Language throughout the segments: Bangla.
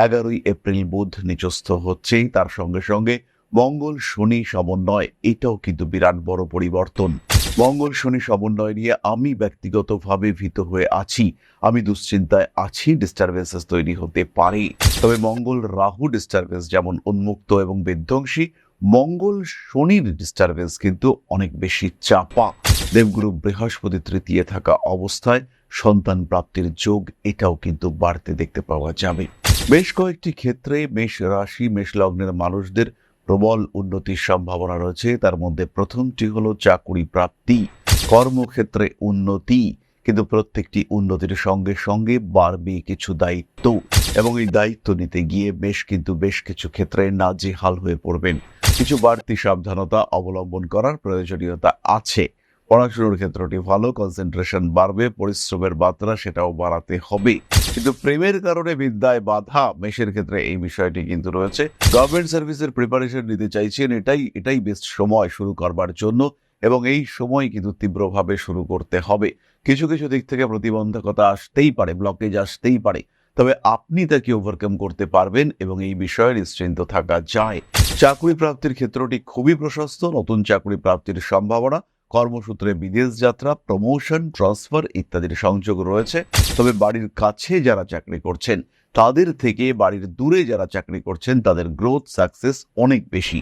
11ই এপ্রিল বুধ নিচস্থ হচ্ছেই, তার সঙ্গে সঙ্গে মঙ্গল শনি সমন্বয়, এটাও কিন্তু বিরাট বড় পরিবর্তন। মঙ্গল শনি সমন্বয় নিয়ে আমি ব্যক্তিগতভাবে ভীত হয়ে আছি, আমি দুশ্চিন্তায় আছি, ডিস্টারবেন্সেস তৈরি হতে পারে। তবে মঙ্গল রাহু ডিস্টারবেন্স যেমন উন্মুক্ত এবং বিধ্বংসী, মঙ্গল শনির ডিস্টারবেন্স কিন্তু অনেক বেশি চাপা। দেবগুরু বৃহস্পতি তৃতীয় থাকা অবস্থায় সন্তান প্রাপ্তির যোগ, এটাও কিন্তু বাড়তে দেখতে পাওয়া যাবে। বেশ কয়েকটি ক্ষেত্রে মেষ রাশি মেষ লগ্নের মানুষদের প্রবল উন্নতির সম্ভাবনা রয়েছে। তার মধ্যে প্রথমটি হলো চাকুরি প্রাপ্তি, কর্মক্ষেত্রে উন্নতি, কিন্তু প্রত্যেকটি উন্নতির সঙ্গে সঙ্গে বাড়বে কিছু দায়িত্ব, এবং এই দায়িত্ব নিতে গিয়ে বেশ কিছু ক্ষেত্রে নাজেহাল হয়ে পড়বেন। কিছু বাড়তি সাবধানতা অবলম্বন করার প্রয়োজনীয়তা আছে। পড়াশোনার ক্ষেত্রটি ভালো, কনসেন্ট্রেশন বাড়বে, পরিশ্রমের মাত্রা সেটাও বাড়াতে হবে। কিন্তু প্রেমের কারণে বিদ্যায় বাধা, মেষের ক্ষেত্রে এই বিষয়টি কিন্তু রয়েছে। গভর্নমেন্ট সার্ভিসের প্রিপারেশন নিতে চাইছেন, এটাই বেস্ট সময় শুরু করবার জন্য, এবং এই সময় কিন্তু তীব্রভাবে শুরু করতে হবে। কিছু দিক থেকে প্রতিবন্ধকতা আসতেই পারে, ব্লকেজ আসতেই পারে, তবে আপনি তাকে ওভারকাম করতে পারবেন এবং এই বিষয়ে নিশ্চিন্ত থাকা যায়। চাকরি প্রাপ্তির ক্ষেত্রটি খুবই প্রশস্ত, নতুন চাকরি প্রাপ্তির সম্ভাবনা, কর্মসূত্রে বিদেশ যাত্রা, প্রমোশন, ট্রান্সফার ইত্যাদির সংযোগ রয়েছে। তবে বাড়ির কাছে যারা চাকরি করছেন তাদের থেকে বাড়ির দূরে যারা চাকরি করছেন তাদের গ্রোথ সাকসেস অনেক বেশি।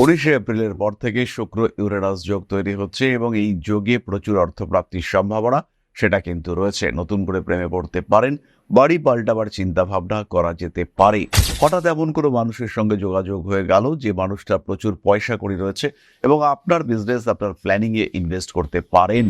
19 এপ্রিলের পর থেকে শুক্র ইউরেনাস যোগ তৈরি হচ্ছে এবং এই যোগে প্রচুর অর্থপ্রাপ্তির সম্ভাবনা সেটা কিন্তু রয়েছে। নতুন করে প্রেমে পড়তে পারেন, বাড়ি পাল্টাবার চিন্তা ভাবনা করা যেতে পারে। হঠাৎ এমন কোনো মানুষের সঙ্গে যোগাযোগ হয়ে গেল যে মানুষটা প্রচুর পয়সা কড়ি রয়েছে এবং আপনার বিজনেস, আপনার প্ল্যানিং এ ইনভেস্ট করতে পারেন।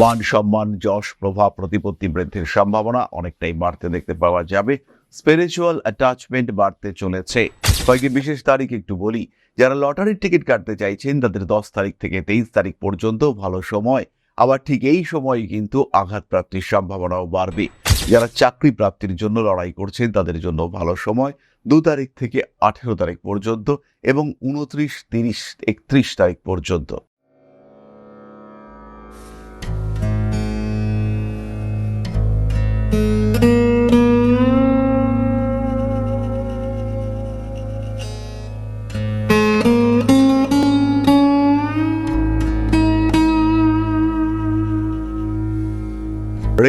মান সম্মান, যশ, প্রভাব, প্রতিপত্তি বৃদ্ধির সম্ভাবনা অনেকটাই বাড়তে দেখতে পাওয়া যাবে। স্পিরিচুয়াল অ্যাটাচমেন্ট বাড়তে চলেছে। কয়েকটি বিশেষ তারিখ একটু বলি। যারা লটারির টিকিট কাটতে চাইছেন তাদের 10 তারিখ থেকে 23 তারিখ পর্যন্ত ভালো সময়। আবার ঠিক এই সময় কিন্তু আঘাত প্রাপ্তির সম্ভাবনাও বাড়বে। যারা চাকরি প্রাপ্তির জন্য লড়াই করছেন তাদের জন্য ভালো সময় 2 তারিখ থেকে 18 তারিখ পর্যন্ত এবং 29, 30, 31 তারিখ পর্যন্ত।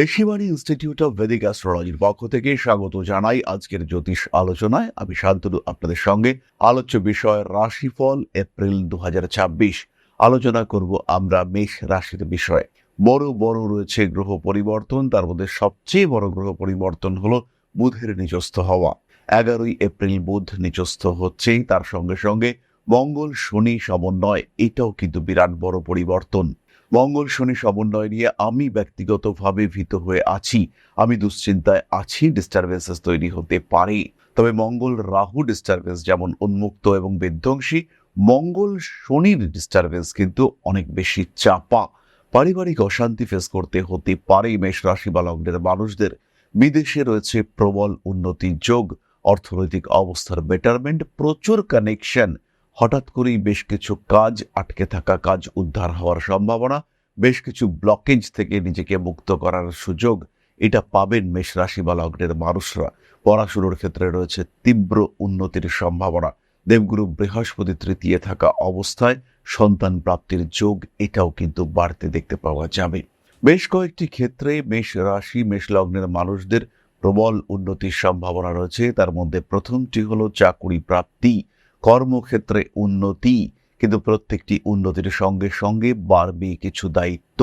ঋষিবাণী ইনস্টিটিউট অফ ভেদিক অ্যাস্ট্রোলজির পক্ষ থেকে স্বাগত জানাই আজকের জ্যোতিষ আলোচনায়। আমি শান্তনু আপনাদের সঙ্গে। আলোচ্য বিষয় রাশিফল এপ্রিল 2026। আলোচনা করব আমরা মেষ রাশির বিষয়ে। বড় রয়েছে গ্রহ পরিবর্তন, তার মধ্যে সবচেয়ে বড় গ্রহ পরিবর্তন হলো বুধের নিচস্থ হওয়া। 11ই এপ্রিল বুধ নিচস্থ হচ্ছেই, তার সঙ্গে সঙ্গে মঙ্গল শনি সমন্বয়, এটাও কিন্তু বিরাট বড় পরিবর্তন। মঙ্গল শনি সমন্বয় নিয়ে আমি ব্যক্তিগতভাবে ভীত হয়ে আছি, আমি দুশ্চিন্তায় আছি, ডিস্টারবেন্সেস তৈরি হতে পারে। তবে মঙ্গল রাহু ডিস্টারবেন্স যেমন উন্মুক্ত এবং বিধ্বংসী, মঙ্গল শনির ডিস্টারবেন্স কিন্তু অনেক বেশি চাপা। পারিবারিক অশান্তি ফেস করতে হতে পারে মেষ রাশি বা লগ্নের মানুষদের। বিদেশে রয়েছে প্রবল উন্নতির যোগ, অর্থনৈতিক অবস্থার বেটারমেন্ট, প্রচুর কানেকশন। হঠাৎ করেই বেশ কিছু কাজ, আটকে থাকা কাজ উদ্ধার হওয়ার সম্ভাবনা, বেশ কিছু ব্লকেজ থেকে নিজেকে মুক্ত করার সুযোগ, এটা পাবেন মেষ রাশি বা লগ্নের মানুষরা। পড়াশোনার ক্ষেত্রে রয়েছে তীব্র উন্নতির সম্ভাবনা। দেবগুরু বৃহস্পতি তৃতীয় থাকা অবস্থায় সন্তান প্রাপ্তির যোগ, এটাও কিন্তু বাড়তে দেখতে পাওয়া যাবে। বেশ কয়েকটি ক্ষেত্রে মেষ রাশি মেষ লগ্নের মানুষদের প্রবল উন্নতির সম্ভাবনা রয়েছে। তার মধ্যে প্রথমটি হলো চাকুরি প্রাপ্তি, কর্মক্ষেত্রে উন্নতি, কিন্তু প্রত্যেকটি উন্নতির সঙ্গে সঙ্গে বাড়বে কিছু দায়িত্ব,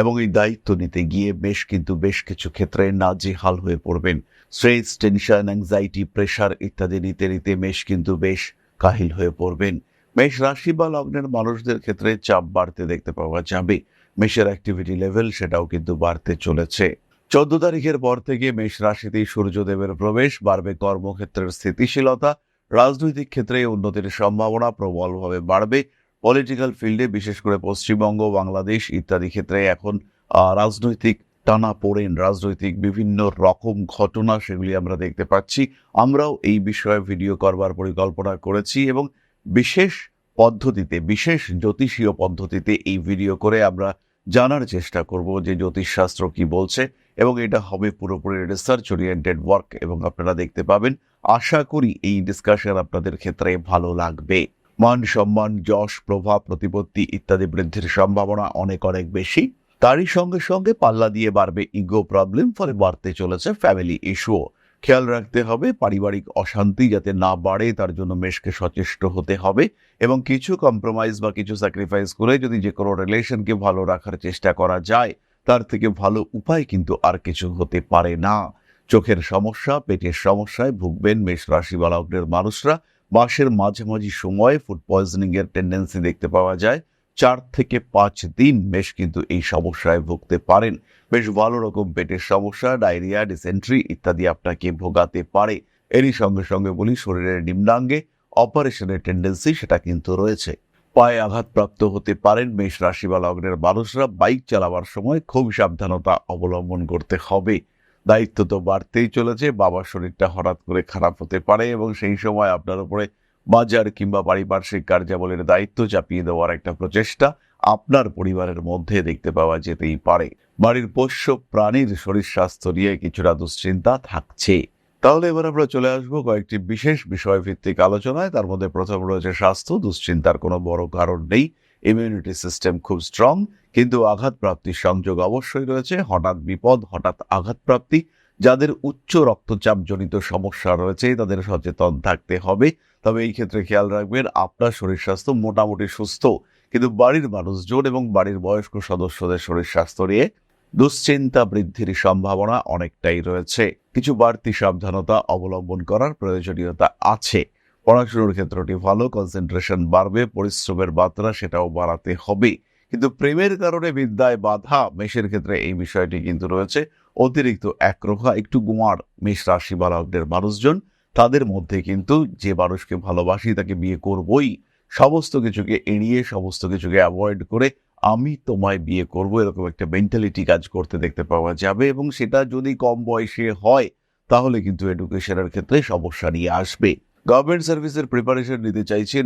এবং এই দায়িত্ব নিতে গিয়ে বেশ কিছু ক্ষেত্রে নাজেহাল হয়ে পড়বেন। স্ট্রেস, টেনশন, অ্যাংজাইটি, প্রেশার ইত্যাদি নিতে মেষ কিন্তু বেশ কাহিল হয়ে পড়বেন। মেষ রাশি বা লগ্নের মানুষদের ক্ষেত্রে চাপ বাড়তে দেখতে পাওয়া যাবে। মেষের অ্যাক্টিভিটি লেভেল সেটাও কিন্তু বাড়তে চলেছে। 14 তারিখের পর থেকে মেষ রাশিতেই সূর্যদেবের প্রবেশ, বাড়বে কর্মক্ষেত্রের স্থিতিশীলতা, রাজনৈতিক ক্ষেত্রে উন্নতির সম্ভাবনা প্রবলভাবে বাড়বে। পলিটিক্যাল ফিল্ডে, বিশেষ করে পশ্চিমবঙ্গ, বাংলাদেশ ইত্যাদি ক্ষেত্রে এখন রাজনৈতিক টানাপোড়েন, রাজনৈতিক বিভিন্ন রকম ঘটনা সেগুলি আমরা দেখতে পাচ্ছি। আমরাও এই বিষয়ে ভিডিও করবার পরিকল্পনা করেছি এবং বিশেষ জ্যোতিষীয় পদ্ধতিতে এই ভিডিও করে আমরা জানার চেষ্টা করব যে জ্যোতিষশাস্ত্র কি বলছে, এবং এটা হবে পুরোপুরি রিসার্চ ওরিয়েন্টেড ওয়ার্ক, এবং আপনারা দেখতে পাবেন। আশা করি এই ডিসকাশন আপনাদের ক্ষেত্রে ভালো লাগবে। মান সম্মান, যশ, প্রভাব, প্রতিপত্তি ইত্যাদি বৃদ্ধির সম্ভাবনা অনেক অনেক বেশি। তারই সঙ্গে সঙ্গে পাল্লা দিয়ে বাড়বে ইগো প্রবলেম, ফলে বাড়তে চলেছে ফ্যামিলি ইস্যুও। খেয়াল রাখতে হবে পারিবারিক অশান্তি যাতে না বাড়ে, তার জন্য মেশকে সচেষ্ট হতে হবে, এবং কিছু কম্প্রোমাইজ বা কিছু স্যাক্রিফাইস করে যদি যে কোনো রিলেশনকে ভালো রাখার চেষ্টা করা যায়, তার থেকে ভালো উপায় কিন্তু আর কিছু হতে পারে না। চোখের সমস্যা, পেটের সমস্যায় ভুগবেন মেষ রাশি বা লগ্নের মানুষরা। মাসের মাঝামাঝি সময়ে ফুড পয়জনিং এর টেন্ডেন্সি দেখতে পাওয়া যায়। 4 থেকে 5 দিন মেষ কিন্তু এই সমস্যায় ভুগতে পারেন। বেশ ভালো রকম পেটের সমস্যা, ডায়রিয়া, ডিসেন্ট্রি ইত্যাদি আপনাকে ভোগাতে পারে। এরই সঙ্গে সঙ্গে বলি, শরীরের নিম্নাঙ্গে অপারেশনের টেন্ডেন্সি সেটা কিন্তু রয়েছে। পায়ে আঘাতপ্রাপ্ত হতে পারেন মেষ রাশি বা লগ্নের মানুষরা। বাইক চালাবার সময় খুব সাবধানতা অবলম্বন করতে হবে। দায়িত্ব তো বাড়তেই চলেছে, বাবার শরীরটা হঠাৎ করে খারাপ হতে পারে, এবং সেই সময় আপনার উপরে বাজার কিংবা পারিপার্শ্বিক কার্যাবলীর দায়িত্ব চাপিয়ে দেওয়ার একটা প্রচেষ্টা আপনার পরিবারের মধ্যে দেখতে পাওয়া যেতেই পারে। বাড়ির পোষ্য প্রাণীর শরীর স্বাস্থ্য নিয়ে কিছুটা দুশ্চিন্তা থাকছে। তাহলে এবার আমরা চলে আসবো কয়েকটি বিশেষ বিষয়ভিত্তিক আলোচনায়। তার মধ্যে প্রথম রয়েছে স্বাস্থ্য। দুশ্চিন্তার কোনো বড় কারণ নেই, ইমিউনিটি সিস্টেম খুব স্ট্রং, কিন্তু আঘাতপ্রাপ্তির সংযোগ অবশ্যই রয়েছে। হঠাৎ বিপদ, হঠাৎ আঘাতপ্রাপ্তি। যাদের উচ্চ রক্তচাপ জনিত সমস্যা রয়েছে তাদের সচেতন থাকতে হবে। তবে এই ক্ষেত্রে খেয়াল রাখবেন আপনার শরীর স্বাস্থ্য মোটামুটি সুস্থ, কিন্তু বাড়ির মানুষজন এবং বাড়ির বয়স্ক সদস্যদের শরীর স্বাস্থ্য নিয়ে দুশ্চিন্তা বৃদ্ধির সম্ভাবনা অনেকটাই রয়েছে। কিছু বাড়তি সাবধানতা অবলম্বন করার প্রয়োজনীয়তা আছে। পড়াশোনার ক্ষেত্রটি ভালো, কনসেন্ট্রেশন বাড়বে, পরিশ্রমের মাত্রা সেটাও বাড়াতে হবে। কিন্তু প্রেমের কারণে বিদ্যায় বাধা, মেষের ক্ষেত্রে এই বিষয়টি কিন্তু রয়েছে। অতিরিক্ত একরোখা, একটু গুমার মেষ রাশি বা লগ্নের মানুষজন, তাদের মধ্যে কিন্তু যে মানুষকে ভালোবাসি তাকে বিয়ে করবই, সমস্ত কিছুকে এড়িয়ে, সমস্ত কিছুকে অ্যাভয়েড করে আমি তোমায় বিয়ে করব, এরকম একটা মেন্টালিটি কাজ করতে দেখতে পাওয়া যাবে। এবং সেটা যদি কম বয়সে হয় তাহলে কিন্তু এডুকেশনের ক্ষেত্রে সমস্যা নিয়ে আসবে। গভর্নমেন্ট সার্ভিসের প্রিপারেশন নিতে চাইছেন,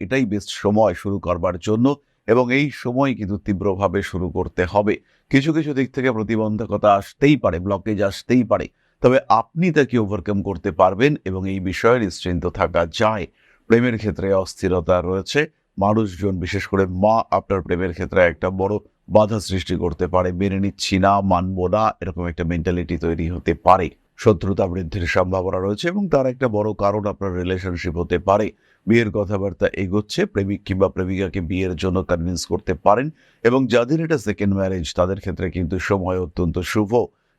এটাই বেস্ট সময় শুরু করবার জন্য, এবং এই সময় কিন্তু তীব্রভাবে শুরু করতে হবে। কিছু কিছু দিক থেকে প্রতিবন্ধকতা আসতেই পারে, ব্লকেজ আসতেই পারে, তবে আপনি তাকে ওভারকাম করতে পারবেন, এবং এই বিষয়ে নিশ্চিন্ত থাকা যায়। প্রেমের ক্ষেত্রে অস্থিরতা রয়েছে। মানুষজন, বিশেষ করে মা, আপনার প্রেমের ক্ষেত্রে একটা বড় বাধা সৃষ্টি করতে পারে। মেনে নিচ্ছি না, মানবো না, এরকম একটা মেন্টালিটি তৈরি হতে পারে। শত্রুতা বৃদ্ধির সম্ভাবনা রয়েছে, এবং তার একটা বড় কারণ আপনার রিলেশনশিপ হতে পারে। বিয়ের কথাবার্তা এগোচ্ছে, প্রেমিক কিংবা প্রেমিকাকে বিয়ের জন্য কনভিন্স করতে পারেন, এবং যাদের এটা সেকেন্ড ম্যারেজ তাদের ক্ষেত্রে কিন্তু সময় অত্যন্ত শুভ।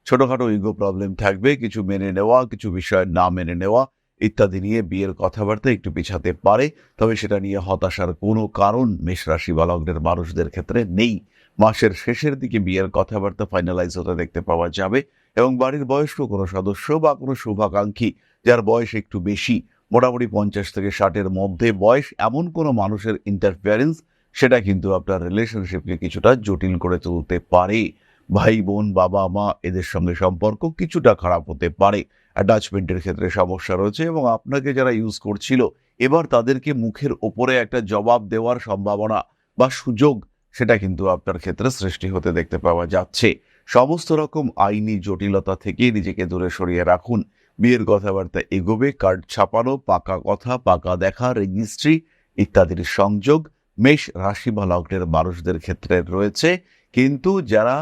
ছোটখাটো ইগো প্রবলেম থাকবে, কিছু মেনে নেওয়া, কিছু বিষয় না মেনে নেওয়া ইত্যাদি নিয়ে বিয়ের কথাবার্তা একটু পিছাতে পারে। তবে সেটা নিয়ে হতাশার কোনো কারণ মেষ রাশি বা লগ্নের মানুষদের ক্ষেত্রে নেই। মাসের শেষের দিকে বিয়ের কথাবার্তা ফাইনালাইজ হতে দেখতে পাওয়া যাবে, এবং বাড়ির বয়স্ক কোনো সদস্য বা কোনো শুভাকাঙ্ক্ষী যার বয়স একটু বেশি, মোটামুটি 50 থেকে 60-এর মধ্যে বয়স, এমন কোনো মানুষের ইন্টারফিয়ারেন্স সেটা কিন্তু আপনার রিলেশনশিপকে কিছুটা জটিল করে তুলতে পারে। ভাই বোন, বাবা মা, এদের সঙ্গে সম্পর্ক কিছুটা খারাপ হতে পারে। অ্যাটাচমেন্টের ক্ষেত্রে সমস্যা রয়েছে, এবং আপনাকে যারা ইউজ করছিল এবার তাদেরকে মুখের ওপরে একটা জবাব দেওয়ার সম্ভাবনা বা সুযোগ সেটা কিন্তু আপনার ক্ষেত্রে সৃষ্টি হতে দেখতে পাওয়া যাচ্ছে। সমস্ত রকম আইনি জটিলতা থেকে নিজেকে দূরে সরিয়ে রাখুন। বিয়ের কথাবার্তা এগোবে, কার্ড ছাপানো, পাকা কথা, পাকা দেখা, রেজিস্ট্রি ইত্যাদির সংযোগ মেষ রাশি বা লগ্নের মানুষদের ক্ষেত্রে রয়েছে। কিন্তু যারা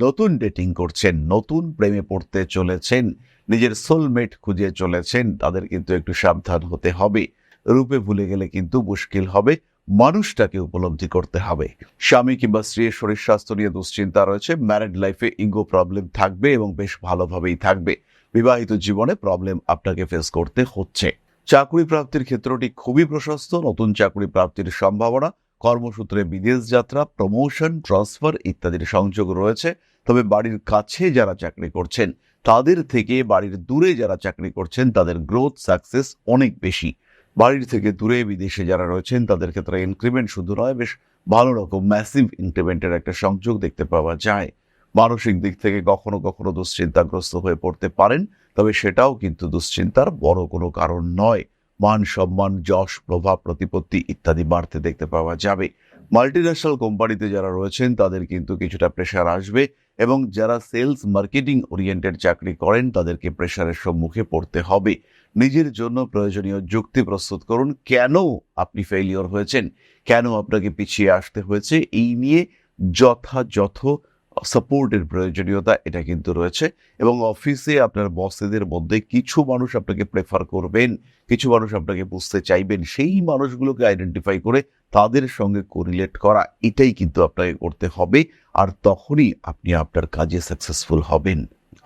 নতুন ডেটিং করছেন, নতুন প্রেমে পড়তে চলেছেন, নিজের সোলমেট খুঁজে চলেছেন, তাদের কিন্তু একটু সাবধান হতে হবে। রূপে ভুলে গেলে কিন্তু মুশকিল হবে, মানুষটাকে উপলব্ধি করতে হবে। স্বামী কিংবা স্ত্রীর শরীর স্বাস্থ্য নিয়ে দুশ্চিন্তা রয়েছে। ম্যারিড লাইফে ইগো প্রবলেম থাকবে, এবং বেশ ভালোভাবেই থাকবে। বিবাহিত জীবনে প্রবলেম আপনাকে ফেস করতে হচ্ছে। চাকরি প্রাপ্তির ক্ষেত্রটি খুবই প্রশস্ত। নতুন চাকরি প্রাপ্তির সম্ভাবনা, কর্মসূত্রে বিদেশ যাত্রা, প্রমোশন, ট্রান্সফার ইত্যাদির সংযোগ রয়েছে। তবে বাড়ির কাছে যারা চাকরি করছেন তাদের থেকে বাড়ির দূরে যারা চাকরি করছেন তাদের গ্রোথ, সাকসেস অনেক বেশি। বাড়ির থেকে দূরে বিদেশে যারা রয়েছেন তাদের ক্ষেত্রে ইনক্রিমেন্ট শুধু নয়, বেশ ভালো রকম ম্যাসিভ ইনক্রিমেন্টের একটা সংযোগ দেখতে পাওয়া যায়। মানসিক দিক থেকে কখনো কখনো দুশ্চিন্তাগ্রস্ত হয়ে পড়তে পারেন, তবে সেটাও কিন্তু দুশ্চিন্তার বড় কোনো কারণ নয়। মান সম্মান, যশ, প্রভাব, প্রতিপত্তি ইত্যাদি বাড়তে দেখতে পাওয়া যাবে। মাল্টিন্যাশনাল কোম্পানিতে যারা রয়েছেন তাদের কিন্তু কিছুটা প্রেশার আসবে, এবং যারা সেলস মার্কেটিং ওরিয়েন্টেড চাকরি করেন তাদেরকে প্রেশারের সম্মুখে পড়তে হবে। নিজের জন্য প্রয়োজনীয় যুক্তি প্রস্তুত করুন, কেন আপনি ফেইলিওর হয়েছেন, কেন আপনাকে পিছিয়ে আসতে হয়েছে, এই নিয়ে যথাযথ সাপোর্টের প্রয়োজনীয়তা এটা কিন্তু রয়েছে। এবং অফিসে আপনার বসেদের মধ্যে কিছু মানুষ আপনাকে প্রেফার করবেন, কিছু মানুষ আপনাকে বুঝতে চাইবেন, সেই মানুষগুলোকে আইডেন্টিফাই করে তাদের সঙ্গে কোরিলেট করা, এটাই কিন্তু আপনাকে করতে হবে। আর তখনই আপনি আপনার কাজে সাকসেসফুল হবেন।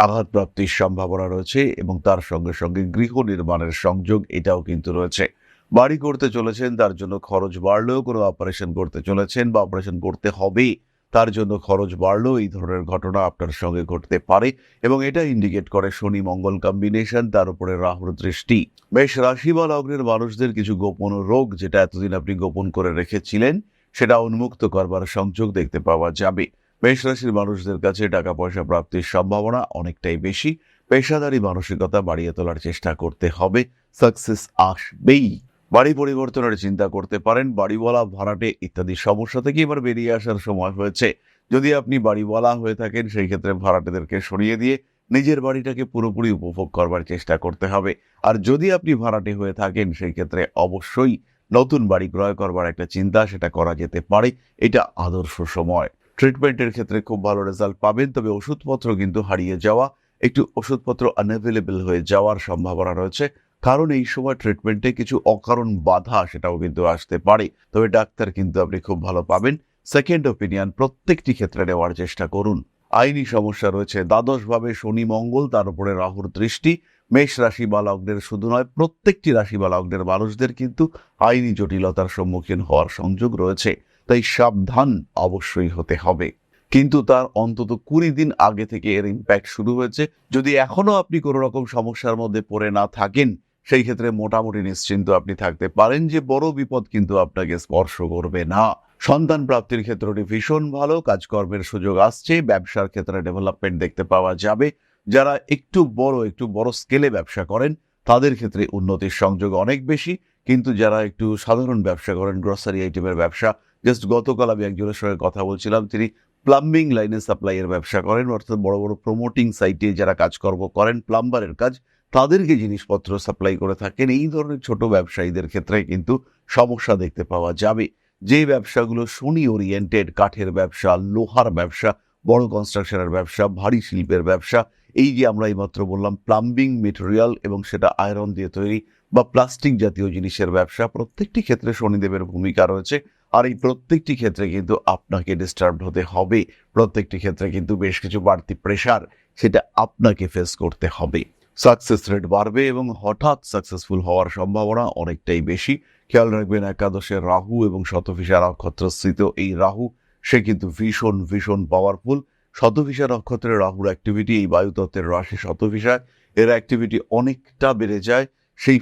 আঘাতপ্রাপ্তির সম্ভাবনা রয়েছে এবং তার সঙ্গে সঙ্গে গৃহ নির্মাণের সংযোগ এটাও কিন্তু রয়েছে। বাড়ি করতে চলেছেন, তার জন্য খরচ বাড়লেও, কোনো অপারেশন করতে চলেছেন বা অপারেশন করতে হবে তার জন্য খরচ বাড়লেও, এই ধরনের ঘটনা আপনার সঙ্গে ঘটতে পারে। এবং এটা ইন্ডিকেট করে শনি মঙ্গল কম্বিনেশন, তার উপরে রাহুর দৃষ্টি। বেশ রাশি বা লগ্নের মানুষদের কিছু গোপন রোগ যেটা এতদিন আপনি গোপন করে রেখেছিলেন সেটা উন্মুক্ত করবার সংযোগ দেখতে পাওয়া যাবে। মেষ রাশির মানুষদের কাছে টাকা পয়সা প্রাপ্তির সম্ভাবনা অনেকটাই বেশি। পেশাদারী মানসিকতা বাড়িয়ে তোলার চেষ্টা করতে হবে, সাকসেস আসবেই। বাড়ি পরিবর্তনের চিন্তা করতে পারেন, বাড়িওয়ালা ভাড়াটে ইত্যাদি সমস্যা থেকে এবার বেরিয়ে আসার সময় হয়েছে। যদি আপনি বাড়িওয়ালা হয়ে থাকেন সেই ক্ষেত্রে ভাড়াটেদেরকে সরিয়ে দিয়ে নিজের বাড়িটাকে পুরোপুরি উপভোগ করবার চেষ্টা করতে হবে। আর যদি আপনি ভাড়াটে হয়ে থাকেন সেই ক্ষেত্রে অবশ্যই নতুন বাড়ি ক্রয় করবার একটা চিন্তা সেটা করা যেতে পারে। এটা আদর্শ সময়। ট্রিটমেন্টের ক্ষেত্রে খুব ভালো রেজাল্ট পাবেন, তবে ওষুধপত্র কিন্তু হারিয়ে যাওয়া, একটু ওষুধপত্র আনঅ্যাভেলেবল হয়ে যাওয়ার সম্ভাবনা রয়েছে, কারণ এই সময় ট্রিটমেন্টে কিছু অকারণ বাধা সেটাও কিন্তু আসতে পারে। তবে ডাক্তার কিন্তু আপনি খুব ভালো পাবেন। সেকেন্ড ওপিনিয়ন প্রত্যেকটি ক্ষেত্রে নেওয়ার চেষ্টা করুন। আইনি সমস্যা রয়েছে, দ্বাদশভাবে শনি মঙ্গল, তার উপরে রাহুর দৃষ্টি। মেষ রাশি বা লগ্নের শুধু নয়, প্রত্যেকটি রাশি বা লগ্নের মানুষদের কিন্তু আইনি জটিলতার সম্মুখীন হওয়ার সংযোগ রয়েছে, তাই সাবধান অবশ্যই হতে হবে। কিন্তু তার অন্তত 20 দিন আগে থেকে এর ইম্প্যাক্ট শুরু হয়েছে। যদি এখনো আপনি কোনো রকম সমস্যার মধ্যে পড়ে না থাকেন সেই ক্ষেত্রে মোটামুটি নিশ্চিন্ত আপনি থাকতে পারেন যে বড় বিপদ কিন্তু আপনাকে স্পর্শ করবে না। সন্তান প্রাপ্তির ক্ষেত্রটি ভীষণ ভালো, কাজকর্মের সুযোগ আসছে, ব্যবসার ক্ষেত্রে ডেভেলপমেন্ট দেখতে পাওয়া যাবে। যারা একটু বড় স্কেলে ব্যবসা করেন তাদের ক্ষেত্রে উন্নতির সংযোগ অনেক বেশি। কিন্তু যারা একটু সাধারণ ব্যবসা করেন, গ্রসারি আইটেমের ব্যবসা, জাস্ট গতকাল আমি একজনের সঙ্গে কথা বলছিলাম, তিনি প্লাম্বিং লাইনে সাপ্লাইয়ের ব্যবসা করেন, অর্থাৎ বড় বড় প্রমোটিং সাইটে যারা কাজকর্ম করেন প্লাম্বারের কাজ, তাদেরকে জিনিসপত্র সাপ্লাই করে থাকেন, এই ধরনের ছোট ব্যবসায়ীদের ক্ষেত্রে কিন্তু সমস্যা দেখতে পাওয়া যাবে। যে ব্যবসাগুলো শনি ওরিয়েন্টেড, কাঠের ব্যবসা, লোহার ব্যবসা, বড় কনস্ট্রাকশনের ব্যবসা, ভারী শিল্পের ব্যবসা, এই যে আমরা এইমাত্র বললাম প্লাম্বিং মেটেরিয়াল এবং সেটা আয়রন দিয়ে তৈরি বা প্লাস্টিক জাতীয় জিনিসের ব্যবসা, প্রত্যেকটি ক্ষেত্রে শনিদেবের ভূমিকা রয়েছে। আর এই প্রত্যেকটি ক্ষেত্রে কিন্তু আপনাকে ডিস্টার্ব হতে হবে, প্রত্যেকটি ক্ষেত্রে কিন্তু বেশ কিছু বাড়তি প্রেশার সেটা আপনাকে ফেস করতে হবে। সাকসেস রেট বাড়বে এবং হঠাৎ সাকসেসফুল হওয়ার সম্ভাবনা অনেকটাই বেশি। খেয়াল রাখবেন, একাদশের রাহু এবং শতভিষা নক্ষত্রস্থিত এই রাহু সে কিন্তু ভীষণ ভীষণ পাওয়ারফুল। শতভিষা নক্ষত্রের রাহুর অ্যাক্টিভিটি, এই বায়ুতত্ত্বের রাশি শতভিষায় এর অ্যাক্টিভিটি অনেকটা বেড়ে যায়। সেই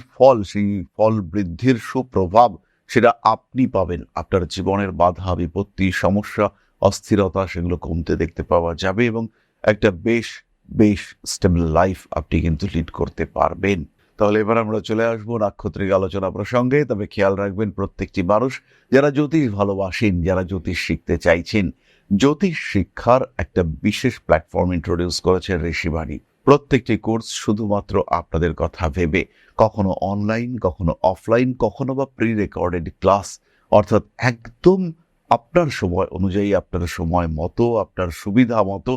ফল বৃদ্ধির সুপ্রভাব সেটা আপনি পাবেন। আপনার জীবনের বাধা বিপত্তি সমস্যা অস্থিরতা সেগুলো কমতে দেখতে পাওয়া যাবে এবং একটা বেশ স্টেবল লাইফ আপনি কিন্তু লিড করতে পারবেন। তাহলে এবার আমরা চলে আসবো নাক্ষত্রিক আলোচনা প্রসঙ্গে। তবে খেয়াল রাখবেন, প্রত্যেকটি মানুষ যারা জ্যোতিষ ভালোবাসেন, যারা জ্যোতিষ শিখতে চাইছেন, জ্যোতিষ শিক্ষার একটা বিশেষ প্ল্যাটফর্ম ইন্ট্রোডিউস করেছে ঋষিবাণী। প্রত্যেকটি কোর্স শুধুমাত্র আপনাদের কথা ভেবে, কখনো অনলাইন, কখনো অফলাইন, কখনো বা প্রি রেকর্ডেড ক্লাস, অর্থাৎ একদম আপনার সময় অনুযায়ী, আপনার সময় মতো, আপনার সুবিধা মতো,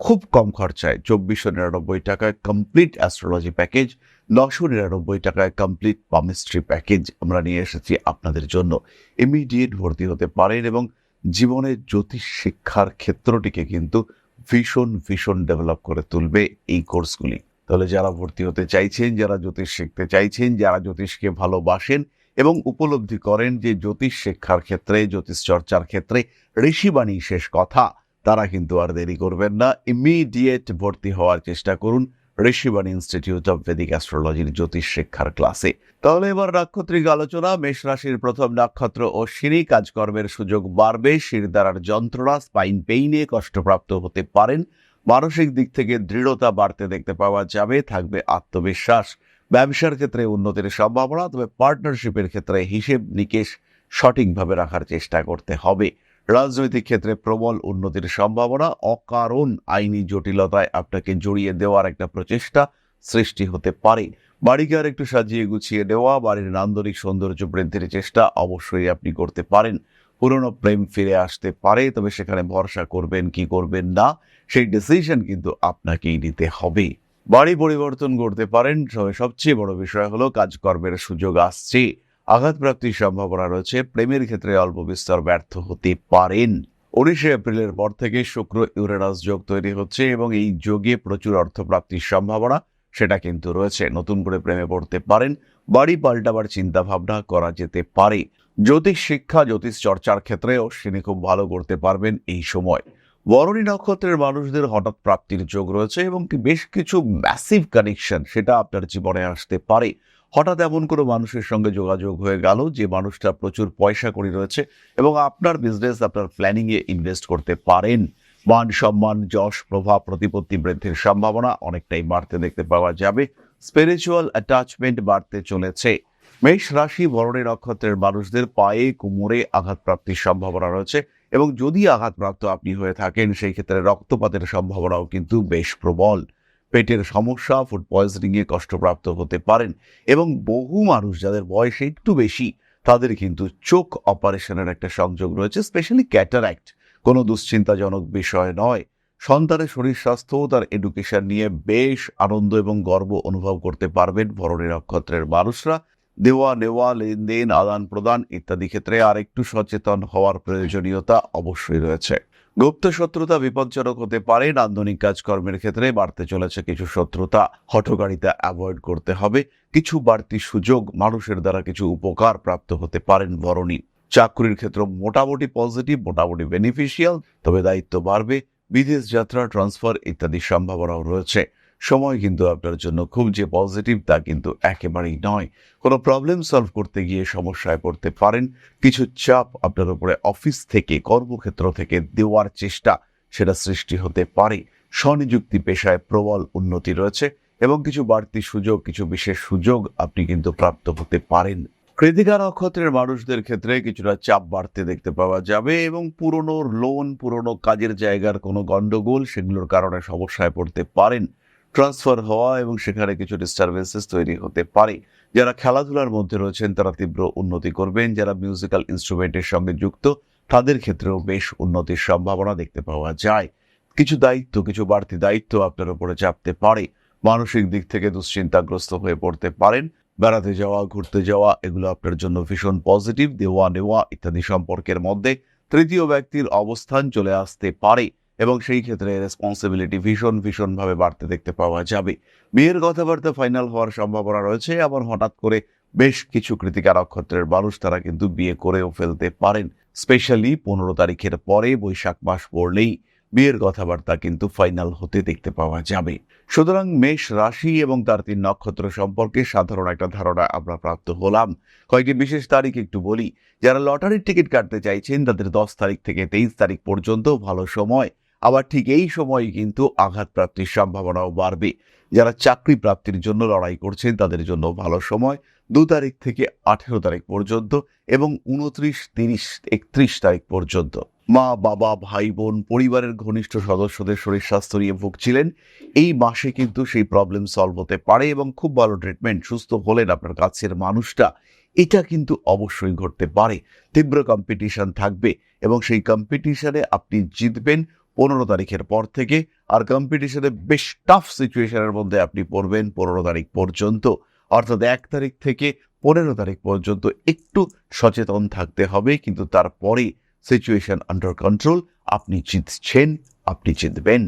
খুব কম খরচায় 2499 টাকায় কমপ্লিট অ্যাস্ট্রোলজি প্যাকেজ, 999 টাকায় কমপ্লিট পামিস্ট্রি প্যাকেজ আমরা নিয়ে এসেছি আপনাদের জন্য। ইমিডিয়েট ভর্তি হতে পারেন এবং জীবনের জ্যোতিষ শিক্ষার ক্ষেত্রটিকে কিন্তু ভীষণ ডেভেলপ করে তুলবে এই কোর্সগুলি। তাহলে যারা ভর্তি হতে চাইছেন, যারা জ্যোতিষ শিখতে চাইছেন, যারা জ্যোতিষকে ভালোবাসেন এবং উপলব্ধি করেন যে জ্যোতিষ শিক্ষার ক্ষেত্রে, জ্যোতিষ চর্চার ক্ষেত্রে ঋষিবাণী শেষ কথা, তারা কিন্তু আর দেরি করবেন না, ইমিডিয়েট ভর্তি হওয়ার চেষ্টা করুন ঋষিবাণী ইনস্টিটিউট অফ ভেদিক অ্যাস্ট্রোলজির জ্যোতিষ শিক্ষার ক্লাসে। তাহলে এবার নাক্ষত্রিক আলোচনা। মেষ রাশির প্রথম নক্ষত্র অশ্বিনী, কাজকর্মের সুযোগ বাড়বে, শিরদাঁড়ার যন্ত্রণা, স্পাইন পেইনে কষ্টপ্রাপ্ত হতে পারেন, মানসিক দিক থেকে দৃঢ়তা বাড়তে দেখতে পাওয়া যাবে, থাকবে আত্মবিশ্বাস। ব্যবসার ক্ষেত্রে উন্নতির সম্ভাবনা, তবে পার্টনারশিপের ক্ষেত্রে হিসেব নিকেশ সঠিকভাবে রাখার চেষ্টা করতে হবে। রাজনৈতিক ক্ষেত্রে প্রবল উন্নতির সম্ভাবনা, অকারণ আইনি জটিলতায় আপনাকে জড়িয়ে দেওয়ার একটা প্রচেষ্টা সৃষ্টি হতে পারে। বাড়িকে আর একটু সাজিয়ে গুছিয়ে দেওয়া, বাড়ির নান্দনিক সৌন্দর্য বৃদ্ধির চেষ্টা অবশ্যই আপনি করতে পারেন। পুরনো প্রেম ফিরে আসতে পারে, তবে সেখানে ভরসা করবেন কি করবেন না সেই ডিসিশন কিন্তু আপনাকেই নিতে হবে। বাড়ি পরিবর্তন করতে পারেন, তবে সবচেয়ে বড় বিষয় হলো কাজকর্মের সুযোগ আসছে, আঘাতপ্রাপ্তির সম্ভাবনা রয়েছে। প্রেমের ক্ষেত্রে অল্প বিস্তর ব্যর্থ হতে পারেন। 19 এপ্রিলের পর থেকে শুক্র ইউরেনাস যোগ তৈরি হচ্ছে এবং এই যোগে প্রচুর অর্থপ্রাপ্তির সম্ভাবনা সেটা কিন্তু রয়েছে। নতুন করে প্রেমে পড়তে পারেন, বাড়ি পাল্টাবার চিন্তা ভাবনা করা যেতে পারে। জ্যোতিষ শিক্ষা, জ্যোতিষ চর্চার ক্ষেত্রেও তিনি খুব ভালো করতে পারবেন এই সময়। বরণী নক্ষত্রের মানুষদের হঠাৎ প্রাপ্তির যোগ রয়েছে এবং বেশ কিছু ম্যাসিভ কানেকশন সেটা আপনার জীবনে আসতে পারে। হঠাৎ এমন কোনো মানুষের সঙ্গে যোগাযোগ হয়ে গেল যে মানুষটা প্রচুর পয়সা কড়ি রয়েছে এবং আপনার বিজনেস, আপনার প্ল্যানিং এ ইনভেস্ট করতে পারেন। মান সম্মান, যশ, প্রভাব, প্রতিপত্তি বৃদ্ধির সম্ভাবনা অনেকটাই বাড়তে দেখতে পাওয়া যাবে। স্পিরিচুয়াল অ্যাটাচমেন্ট বাড়তে চলেছে। মেষ রাশি বরণী নক্ষত্রের মানুষদের পায়ে কোমরে আঘাতপ্রাপ্তির সম্ভাবনা রয়েছে এবং যদি আঘাতপ্রাপ্ত আপনি হয়ে থাকেন সেই ক্ষেত্রে রক্তপাতের সম্ভাবনাও কিন্তু বেশ প্রবল। পেটের সমস্যা, ফুড পয়জনিং এ কষ্টপ্রাপ্ত হতে পারেন এবং বহু মানুষ যাদের বয়স একটু বেশি তাদের কিন্তু চোখ অপারেশনের একটা সংযোগ রয়েছে, স্পেশালি ক্যাটারাক্ট। কোনো দুশ্চিন্তাজনক বিষয় নয়। সন্তানের শরীর স্বাস্থ্য, তার এডুকেশন নিয়ে বেশ আনন্দ এবং গর্ব অনুভব করতে পারবেন বরণী নক্ষত্রের মানুষরা। দেওয়া নেওয়া, লেনদেন, আদান প্রদান ইত্যাদি ক্ষেত্রে আর একটু সচেতন হওয়ার প্রয়োজনীয়তা অবশ্যই রয়েছে। গুপ্ত শত্রুতা বিপজ্জনক হতে পারে। নান্দনিক কাজকর্মের ক্ষেত্রে বাড়তে চলেছে কিছু শত্রুতা, হঠকারিতা অ্যাভয়েড করতে হবে। কিছু বাড়তি সুযোগ, মানুষের দ্বারা কিছু উপকার প্রাপ্ত হতে পারেন বরণী। চাকরির ক্ষেত্র মোটামুটি পজিটিভ, মোটামুটি বেনিফিশিয়াল, তবে দায়িত্ব বাড়বে। বিদেশ যাত্রা, ট্রান্সফার ইত্যাদির সম্ভাবনাও রয়েছে। সময় কিন্তু আপনার জন্য খুব যে পজিটিভ তা কিন্তু একেবারেই নয়। কোনো প্রবলেম সলভ করতে গিয়ে সমস্যায় পড়তে পারেন। কিছু চাপ আপনার উপরে অফিস থেকে, কর্মক্ষেত্র থেকে দেওয়ার চেষ্টা সেটা সৃষ্টি হতে পারে। স্বনিযুক্তি পেশায় প্রবল উন্নতি রয়েছে এবং কিছু বাড়তি সুযোগ, কিছু বিশেষ সুযোগ আপনি কিন্তু প্রাপ্ত হতে পারেন। কৃতিকা নক্ষত্রের মানুষদের ক্ষেত্রে কিছুটা চাপ বাড়তে দেখতে পাওয়া যাবে এবং পুরনো লোন, পুরনো কাজের জায়গার কোনো গন্ডগোল সেগুলোর কারণে সমস্যায় পড়তে পারেন। ট্রান্সফার হওয়া এবং সেখানে কিছু ডিস্টারবেন্সেস তৈরি হতে পারে। যারা খেলাধুলার মধ্যে রয়েছেন তারা তীব্র উন্নতি করবেন। যারা মিউজিক্যাল ইনস্ট্রুমেন্টের সঙ্গে যুক্ত তাদের ক্ষেত্রেও বেশ উন্নতির সম্ভাবনা দেখতে পাওয়া যায়। কিছু দায়িত্ব, কিছু বাড়তি দায়িত্ব আপনার উপরে চাপতে পারে। মানসিক দিক থেকে দুশ্চিন্তাগ্রস্ত হয়ে পড়তে পারেন। বেড়াতে যাওয়া, ঘুরতে যাওয়া এগুলো আপনার জন্য ভীষণ পজিটিভ। দেওয়া নেওয়া ইত্যাদি সম্পর্কের মধ্যে তৃতীয় ব্যক্তির অবস্থান চলে আসতে পারে এবং সেই ক্ষেত্রে রেসপন্সিবিলিটি ভীষণভাবে বাড়তে দেখতে পাওয়া যাবে। বিয়ের কথাবার্তা ফাইনাল হওয়ার সম্ভাবনা রয়েছে। আবার হঠাৎ করে বেশ কিছু কৃতিকা নক্ষত্রের মানুষ তারা কিন্তু বিয়ে করেও ফেলতে পারেন। স্পেশালি 15 তারিখের পরে, বৈশাখ মাস পড়লেই বিয়ের কথাবার্তা কিন্তু ফাইনাল হতে দেখতে পাওয়া যাবে। সুতরাং মেষ রাশি এবং তার 3 নক্ষত্র সম্পর্কে সাধারণ একটা ধারণা আমরা প্রাপ্ত হলাম। কয়েকটি বিশেষ তারিখ একটু বলি। যারা লটারির টিকিট কাটতে চাইছেন তাদের 10 তারিখ থেকে 23 তারিখ পর্যন্ত ভালো সময়। আবার ঠিক এই সময় কিন্তু আঘাত প্রাপ্তির সম্ভাবনাও বাড়বে। যারা চাকরি প্রাপ্তির জন্য লড়াই করছেন তাদের জন্য ভালো সময় 2 তারিখ থেকে 18 তারিখ পর্যন্ত এবং 29, 30, 31 তারিখ পর্যন্ত। মা, বাবা, ভাই বোন, পরিবারের ঘনিষ্ঠ সদস্যদের শরীর স্বাস্থ্য নিয়ে ভুগছিলেন, এই মাসে কিন্তু সেই প্রবলেম সলভ হতে পারে এবং খুব ভালো ট্রিটমেন্ট, সুস্থ হলেন আপনার কাছের মানুষটা, এটা কিন্তু অবশ্যই ঘটতে পারে। তীব্র কম্পিটিশন থাকবে এবং সেই কম্পিটিশনে আপনি জিতবেন 15 তারিখের পর থেকে। আর কম্পিটিশনে বেশ টাফ সিচুয়েশনের মধ্যে আপনি পড়বেন 15 তারিখ পর্যন্ত। অর্থাৎ 1 তারিখ থেকে 15 তারিখ পর্যন্ত একটু সচেতন থাকতে হবে, কিন্তু তারপরে সিচুয়েশন আন্ডার কন্ট্রোল, আপনি জিতছেন, আপনি জিতবেন।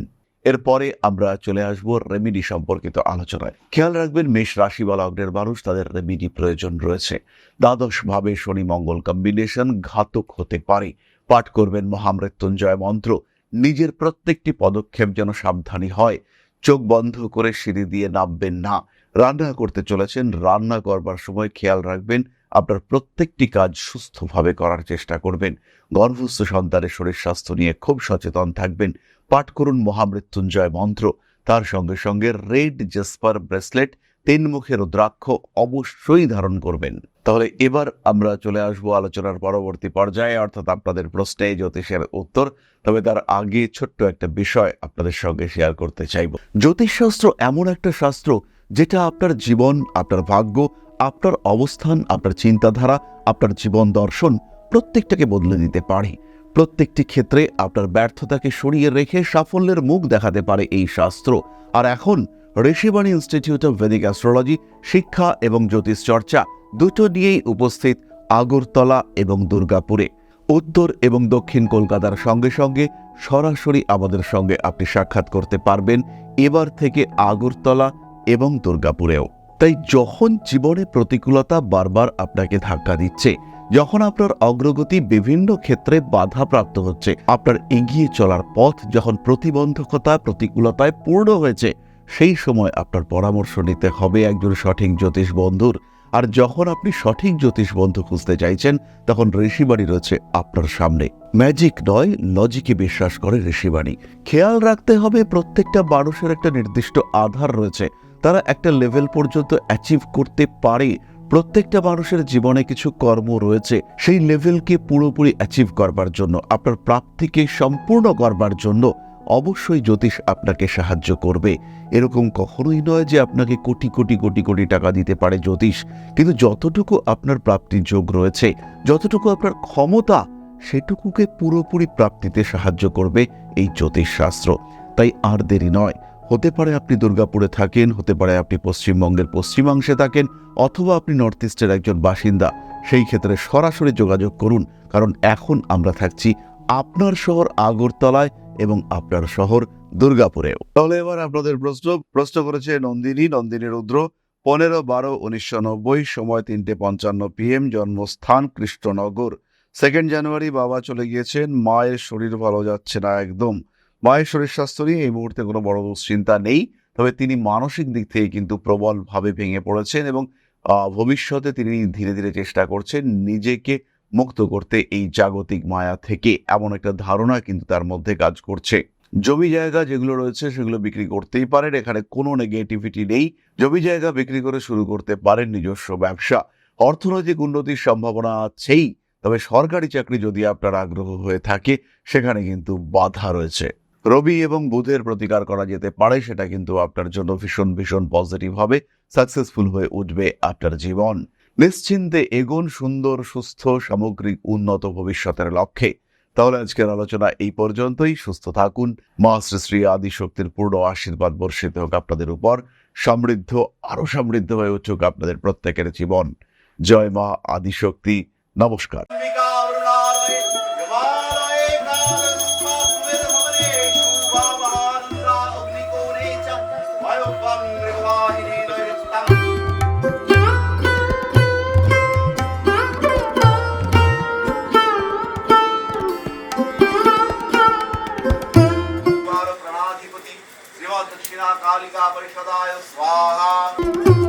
এরপরে আমরা চলে আসবো রেমিডি সম্পর্কিত আলোচনায়। খেয়াল রাখবেন মেষ রাশি বা লগ্নের মানুষ, তাদের রেমিডি প্রয়োজন রয়েছে। দ্বাদশ ভাবে শনি মঙ্গল কম্বিনেশন ঘাতক হতে পারে। পাঠ করবেন মহামৃত্যুঞ্জয় মন্ত্র। নিজের প্রত্যেকটি পদক্ষেপ যেন সাবধানী হয়। চোখ বন্ধ করে সিঁড়ি দিয়ে নামবেন না। রান্না করতে চলেছেন, রান্না করবার সময় খেয়াল রাখবেন আপনার প্রত্যেকটি কাজ সুস্থভাবে করার চেষ্টা করবেন। গর্ভস্থ সন্তানের শরীর স্বাস্থ্য নিয়ে খুব সচেতন থাকবেন। পাঠ করুন মহামৃত্যুঞ্জয় মন্ত্র। তার সঙ্গে সঙ্গে রেড জেসপার ব্রেসলেট, 3 মুখের রুদ্রাক্ষ অবশ্যই ধারণ করবেন। তাহলে এবার আমরা চলে আসবো আলোচনার পরবর্তী পর্যায়ে, অর্থাৎ আপনাদের প্রশ্নে জ্যোতিষের উত্তর। তবে তার আগে ছোট্ট একটা বিষয় আপনাদের সঙ্গে শেয়ার করতে চাইব। জ্যোতিষশাস্ত্র এমন একটা শাস্ত্র যেটা আপনার জীবন, আপনার ভাগ্য, আপনার অবস্থান, আপনার চিন্তাধারা, আপনার জীবন দর্শন প্রত্যেকটাকে বদলে দিতে পারে। প্রত্যেকটি ক্ষেত্রে আপনার ব্যর্থতাকে সরিয়ে রেখে সাফল্যের মুখ দেখাতে পারে এই শাস্ত্র। আর এখন Rishibani institute of Vedic astrology শিক্ষা এবং জ্যোতিষ চর্চা দুটো নিয়েই উপস্থিত আগরতলা এবং দুর্গাপুরে। উত্তর এবং দক্ষিণ কলকাতার সঙ্গে সঙ্গে সরাসরি আমাদের সঙ্গে আপনি সাক্ষাৎ করতে পারবেন এবার থেকে আগরতলা এবং দুর্গাপুরেও। তাই যখন জীবনে প্রতিকূলতা বারবার আপনাকে ধাক্কা দিচ্ছে, যখন আপনার অগ্রগতি বিভিন্ন ক্ষেত্রে বাধাপ্রাপ্ত হচ্ছে, আপনার এগিয়ে চলার পথ যখন প্রতিবন্ধকতা প্রতিকূলতায় পূর্ণ হয়েছে, সেই সময় আপনার পরামর্শ নিতে হবে একজন সঠিক জ্যোতিষ বন্ধুর। আর যখন আপনি সঠিক জ্যোতিষ বন্ধু খুঁজতে চাইছেন, তখন ঋষিবাণী রয়েছে আপনার সামনে। ম্যাজিক নয়, লজিকে বিশ্বাস করে ঋষিবাণী। খেয়াল রাখতে হবে প্রত্যেকটা মানুষের একটা নির্দিষ্ট আধার রয়েছে, তারা একটা লেভেল পর্যন্ত অ্যাচিভ করতে পারে। প্রত্যেকটা মানুষের জীবনে কিছু কর্ম রয়েছে, সেই লেভেলকে পুরোপুরি অ্যাচিভ করবার জন্য, আপনার প্রাপ্তিকে সম্পূর্ণ করবার জন্য অবশ্যই জ্যোতিষ আপনাকে সাহায্য করবে। এরকম কখনোই নয় যে আপনাকে কোটি কোটি কোটি কোটি টাকা দিতে পারে জ্যোতিষ, কিন্তু যতটুকু আপনার প্রাপ্তির যোগ রয়েছে, যতটুকু আপনার ক্ষমতা, সেটুকুকে পুরোপুরি প্রাপ্তিতে সাহায্য করবে এই জ্যোতিষ শাস্ত্র। তাই আর দেরি নয়। হতে পারে আপনি দুর্গাপুরে থাকেন, হতে পারে আপনি পশ্চিমবঙ্গের পশ্চিমাংশে থাকেন, অথবা আপনি নর্থ ইস্টের একজন বাসিন্দা। সেই ক্ষেত্রে সরাসরি যোগাযোগ করুন, কারণ এখন আমরা থাকছি আপনার শহর আগরতলায় এবং আপনার শহর দুর্গাপুরেও। তাহলে এবার আপনাদের প্রশ্ন করেছে নন্দিনী রুদ্র। 15/12/1990, সময় 3:55 PM, জন্মস্থান কৃষ্ণনগর। 2 জানুয়ারি বাবা চলে গিয়েছেন। মায়ের শরীর ভালো যাচ্ছে না একদম। মায়ের শরীর স্বাস্থ্য নিয়ে এই মুহূর্তে কোনো বড় দুশ্চিন্তা নেই, তবে তিনি মানসিক দিক থেকে কিন্তু প্রবলভাবে ভেঙে পড়েছেন এবং ভবিষ্যতে তিনি ধীরে ধীরে চেষ্টা করছেন নিজেকে মুক্ত করতে এই জাগতিক মায়া থেকে। এমন একটা ধারণা কিন্তু তার মধ্যে কাজ করছে। জমি জায়গা যেগুলো রয়েছে সেগুলো বিক্রি করতেই পারেন, এখানে কোনো নেগেটিভিটি নেই। জমি জায়গা বিক্রি করে শুরু করতে পারেন নিজস্ব ব্যবসা। অর্থনৈতিক উন্নতির সম্ভাবনা আছেই, তবে সরকারি চাকরি যদি আপনার আগ্রহ হয়ে থাকে, সেখানে কিন্তু বাধা রয়েছে। রবি এবং বুধের প্রতিকার করা যেতে পারে, সেটা কিন্তু আপনার জন্য ভীষণ ভীষণ পজিটিভ হবে। সাকসেসফুল হয়ে উঠবে আপনার জীবন। নিশ্চিন্তে এগোন সুন্দর সুস্থ সামগ্রিক উন্নত ভবিষ্যতের লক্ষ্যে। তাহলে আজকের আলোচনা এই পর্যন্তই। সুস্থ থাকুন। মা শ্রী শ্রী আদিশক্তির পূর্ণ আশীর্বাদ বর্ষিত হোক আপনাদের উপর। আরো সমৃদ্ধ হয়ে উঠুক আপনাদের প্রত্যেকের জীবন। জয় মা আদিশক্তি। নমস্কার। दक्षिणा कालिका परिषदाय स्वाहा।